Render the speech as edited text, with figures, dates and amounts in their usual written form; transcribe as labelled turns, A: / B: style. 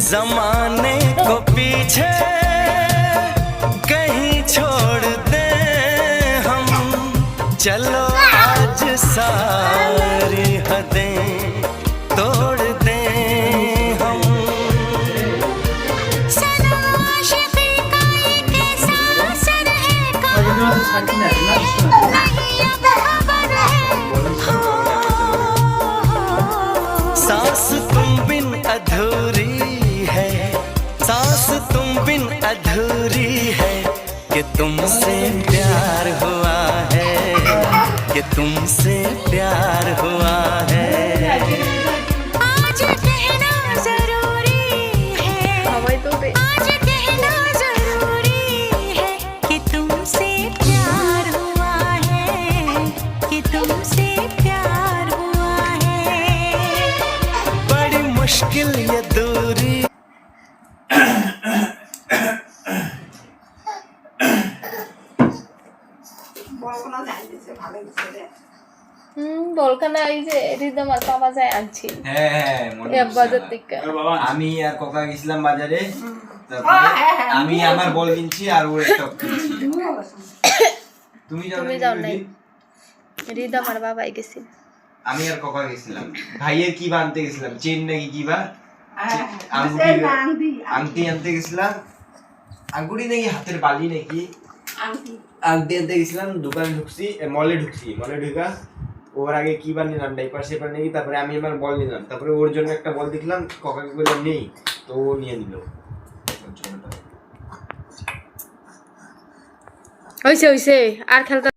A: जमाने को पीछे कहीं छोड़ दे हम, चलो आज सारी हदें तोड़ दे हम। सांस तुम बिन अधूरी है, सांस तुम बिन अधूरी है, कि तुमसे प्यार हुआ है, कि तुमसे प्यार हुआ है।
B: आज कहना जरूरी है, आज कहना जरूरी है, कि तुमसे प्यार हुआ है, कि तुमसे प्यार हुआ है।
A: बड़ी मुश्किल ये दूरी।
C: বলখানা এই যে রিদম আর পাপা যায় আনছি
D: হ্যাঁ মনে
C: এক বাজার থেকে।
D: আমি আর কোকা গেছিলাম বাজারে, তারপরে আমি আমার বল কিনছি আর ওর একটা কিনছি। তুমি
C: যাও নাই? রিদম আর বাবাই গেছিল।
D: আমি আর কোকা গেছিলাম। ভাইয়ের কি আনতে গেছিলাম, চেন নাকি কি বা আংটি আনতে গেছিলাম, আঙ্গুরি নাকি হাতের বালি নাকি আংটি আনতে গেছিলাম। দোকানে ঢুকছি, মলে ঢুকা ওর আগে কি বার নিলাম, ডাইপার সেপার নাকি, তারপরে আমি আমার বল নিলাম, তারপরে ওর জন্য একটা বল দেখলাম, ককাকে বললাম নেই, তো ও নিয়ে নিল।
C: হইছে আর খেলতে